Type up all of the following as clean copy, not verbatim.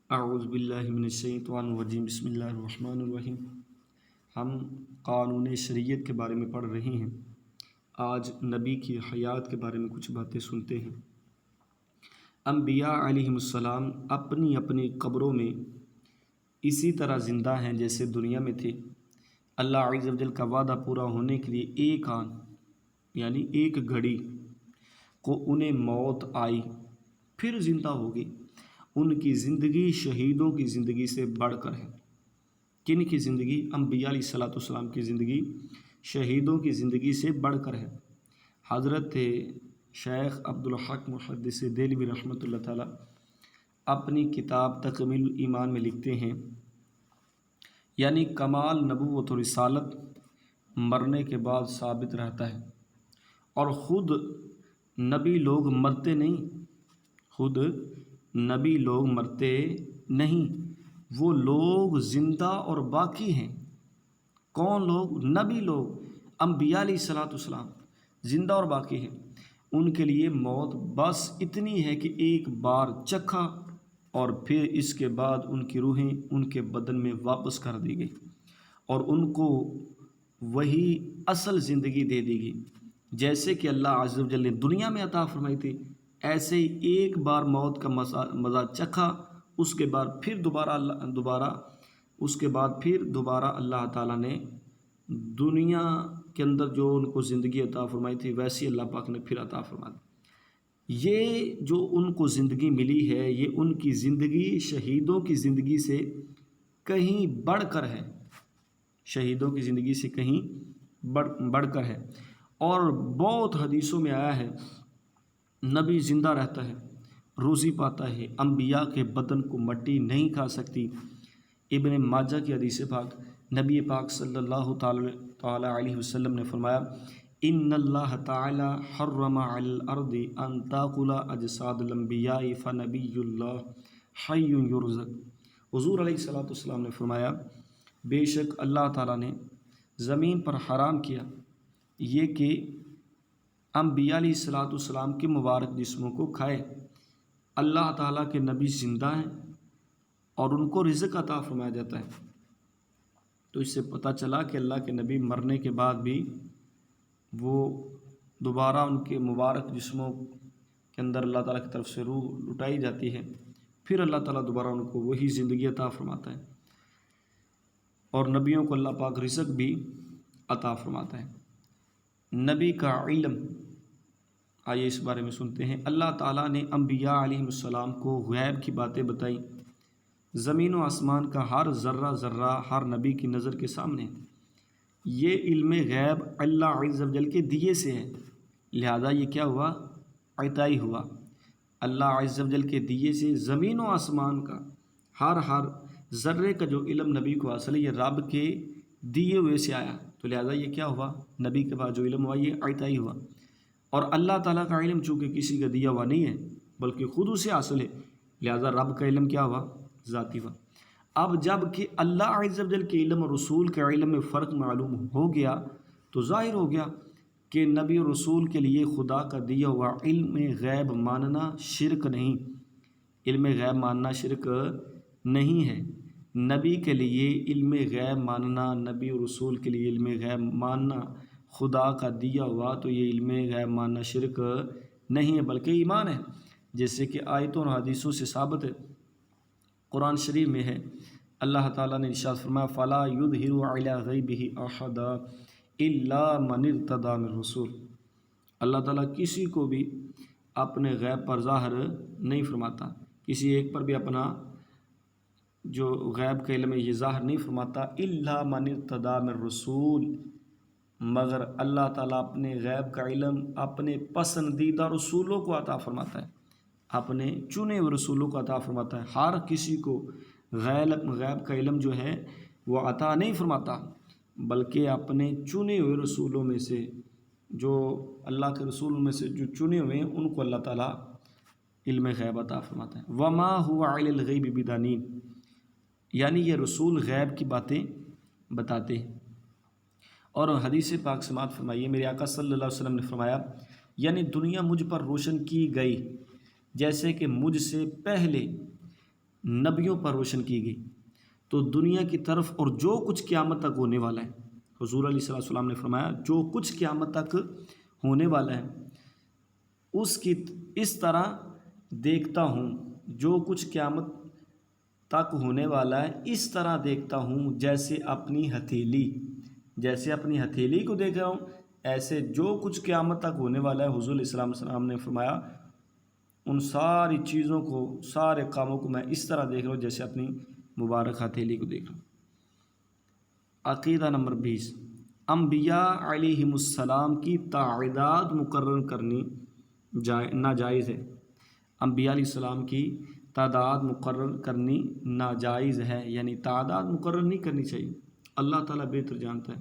اعوذ باللہ من الشیطان الرجیم بسم اللہ الرحمن الرحیم۔ ہم قانون شریعت کے بارے میں پڑھ رہے ہیں۔ آج نبی کی حیات کے بارے میں کچھ باتیں سنتے ہیں۔ انبیاء علیہم السلام اپنی اپنی قبروں میں اسی طرح زندہ ہیں جیسے دنیا میں تھے۔ اللہ عز و جل کا وعدہ پورا ہونے کے لیے ایک آن یعنی ایک گھڑی کو انہیں موت آئی، پھر زندہ ہو گئی۔ ان کی زندگی شہیدوں کی زندگی سے بڑھ کر ہے۔ کن کی زندگی؟ انبیاء علیہ الصلوۃ والسلام کی زندگی شہیدوں کی زندگی سے بڑھ کر ہے۔ حضرت شیخ عبدالحق محدث دہلوی رحمۃ اللہ تعالیٰ اپنی کتاب تکمیل الایمان میں لکھتے ہیں، یعنی کمال نبوت و رسالت مرنے کے بعد ثابت رہتا ہے، اور خود نبی لوگ مرتے نہیں، خود نبی لوگ مرتے نہیں، وہ لوگ زندہ اور باقی ہیں۔ کون لوگ؟ نبی لوگ، انبیاء علیہ الصلوۃ والسلام زندہ اور باقی ہیں۔ ان کے لیے موت بس اتنی ہے کہ ایک بار چکھا اور پھر اس کے بعد ان کی روحیں ان کے بدن میں واپس کر دی گئی اور ان کو وہی اصل زندگی دے دی گئی، جیسے کہ اللہ عز و جل نے دنیا میں عطا فرمائی تھی۔ ایسے ہی ایک بار موت کا مزہ چکھا، اس کے بعد پھر دوبارہ اللہ تعالیٰ نے دنیا کے اندر جو ان کو زندگی عطا فرمائی تھی ویسی اللہ پاک نے پھر عطا فرما دی۔ یہ جو ان کو زندگی ملی ہے، یہ ان کی زندگی شہیدوں کی زندگی سے کہیں بڑھ کر ہے، شہیدوں کی زندگی سے کہیں بڑھ کر ہے۔ اور بہت حدیثوں میں آیا ہے نبی زندہ رہتا ہے، روزی پاتا ہے، انبیاء کے بدن کو مٹی نہیں کھا سکتی۔ ابن ماجہ کی حدیث پاک، نبی پاک صلی اللہ تعالی علیہ وسلم نے فرمایا، ان اللہ تعالی حرم علی الارض ان تاکل اجساد الانبیاء فنبی اللہ حی یرزق۔ حضور علیہ الصلوۃ والسلام نے فرمایا، بے شک اللہ تعالیٰ نے زمین پر حرام کیا یہ کہ انبیاء علیہ الصلوۃ والسلام کے مبارک جسموں کو کھائے۔ اللہ تعالیٰ کے نبی زندہ ہیں اور ان کو رزق عطا فرمایا جاتا ہے، تو اس سے پتہ چلا کہ اللہ کے نبی مرنے کے بعد بھی وہ دوبارہ ان کے مبارک جسموں کے اندر اللہ تعالیٰ کی طرف سے روح لٹائی جاتی ہے، پھر اللہ تعالیٰ دوبارہ ان کو وہی زندگی عطا فرماتا ہے، اور نبیوں کو اللہ پاک رزق بھی عطا فرماتا ہے۔ نبی کا علم، آئیے اس بارے میں سنتے ہیں۔ اللہ تعالیٰ نے انبیاء علیہ السلام کو غیب کی باتیں بتائیں۔ زمین و آسمان کا ہر ذرہ ذرہ ہر نبی کی نظر کے سامنے۔ یہ علم غیب اللہ عز و جل کے دیے سے ہے، لہذا یہ کیا ہوا؟ عطائی ہوا۔ اللہ عز و جل کے دیے سے زمین و آسمان کا ہر ذرے کا جو علم نبی کو حاصل ہے، یہ رب کے دیے ہوئے سے آیا، تو لہذا یہ کیا ہوا؟ نبی کے بعد جو علم ہوا یہ عطائی ہوا۔ اور اللہ تعالیٰ کا علم چونکہ کسی کا دیا ہوا نہیں ہے بلکہ خود اسے حاصل ہے، لہذا رب کا علم کیا ہوا؟ ذاتی ہوا۔ اب جب کہ اللہ عز و جل کے علم اور رسول کے علم میں فرق معلوم ہو گیا تو ظاہر ہو گیا کہ نبی اور رسول کے لیے خدا کا دیا ہوا علم غیب ماننا شرک نہیں، علم غیب ماننا شرک نہیں ہے۔ نبی کے لیے علم غیب ماننا، نبی اور رسول کے لیے علم غیب ماننا خدا کا دیا ہوا، تو یہ علم غیب ماننا شرک نہیں ہے بلکہ ایمان ہے، جیسے کہ آیتوں اور حدیثوں سے ثابت ہے۔ قرآن شریف میں ہے، اللہ تعالیٰ نے ارشاد فرمایا، فَلَا يُظْهِرُ عَلَىٰ غَيْبِهِ أَحَدًا إِلَّا مَنِ ارْتَضَىٰ مِن رَّسُولٍ۔ اللہ تعالیٰ کسی کو بھی اپنے غیب پر ظاہر نہیں فرماتا، کسی ایک پر بھی اپنا جو غیب کا علم ہے یہ ظاہر نہیں فرماتا، إِلَّا مَنِ ارْتَضَىٰ مِن رَّسُولٍ، مگر اللہ تعالیٰ اپنے غیب کا علم اپنے پسندیدہ رسولوں کو عطا فرماتا ہے، اپنے چنے ہوئے رسولوں کو عطا فرماتا ہے۔ ہر کسی کو غیب کا علم جو ہے وہ عطا نہیں فرماتا، بلکہ اپنے چنے ہوئے رسولوں میں سے، جو اللہ کے رسولوں میں سے جو چنے ہوئے ہیں ان کو اللہ تعالیٰ علم غیب عطا فرماتا ہے۔ وَمَا هُوَ عَلَى الْغَيْبِ بِضَنِينٍ، یعنی یہ رسول غیب کی باتیں بتاتے ہیں۔ اور حدیث پاک سماعت فرمائیے، میرے آقا صلی اللہ علیہ وسلم نے فرمایا، یعنی دنیا مجھ پر روشن کی گئی جیسے کہ مجھ سے پہلے نبیوں پر روشن کی گئی، تو دنیا کی طرف اور جو کچھ قیامت تک ہونے والا ہے، حضور علیہ الصلوۃ والسلام نے فرمایا جو کچھ قیامت تک ہونے والا ہے اس کی اس طرح دیکھتا ہوں، جو کچھ قیامت تک ہونے والا ہے اس طرح دیکھتا ہوں جیسے اپنی ہتھیلی کو دیکھ رہا ہوں، ایسے جو کچھ قیامت تک ہونے والا ہے حضور علیہ السلام نے فرمایا ان ساری چیزوں کو، سارے کاموں کو میں اس طرح دیکھ رہا ہوں جیسے اپنی مبارک ہتھیلی کو دیکھ رہا ہوں۔ عقیدہ نمبر 20، انبیاء علیہم السلام کی تعداد مقرر کرنی ناجائز ہے۔ انبیاء علیہ السلام کی تعداد مقرر کرنی ناجائز ہے، یعنی تعداد مقرر نہیں کرنی چاہیے، اللہ تعالیٰ بہتر جانتا ہے۔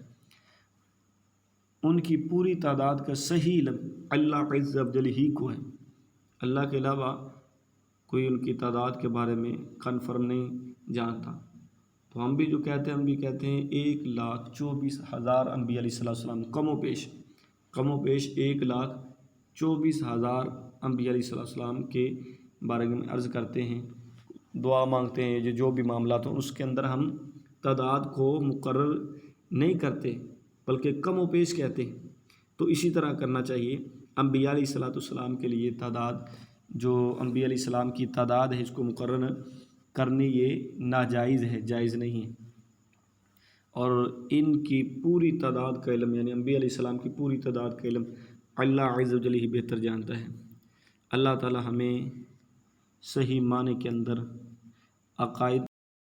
ان کی پوری تعداد کا صحیح علم اللہ عز و جل ہی کو ہے، اللہ کے علاوہ کوئی ان کی تعداد کے بارے میں کنفرم نہیں جانتا۔ تو ہم بھی جو کہتے ہیں، ہم بھی کہتے ہیں 1,24,000 انبیاء علیہ السلام، کم و بیش 1,24,000 انبیاء علیہ السلام کے بارے میں عرض کرتے ہیں، دعا مانگتے ہیں، جو بھی معاملات ہوں اس کے اندر ہم تعداد کو مقرر نہیں کرتے بلکہ کم و بیش کہتے ہیں۔ تو اسی طرح کرنا چاہیے۔ انبیاء علیہ السلام کے لیے تعداد، جو انبیاء علیہ السلام کی تعداد ہے اس کو مقرر کرنی یہ ناجائز ہے، جائز نہیں ہے۔ اور ان کی پوری تعداد کا علم، یعنی انبیاء علیہ السلام کی پوری تعداد کا علم اللہ عز و جل ہی بہتر جانتا ہے۔ اللہ تعالی ہمیں صحیح معنی کے اندر عقائد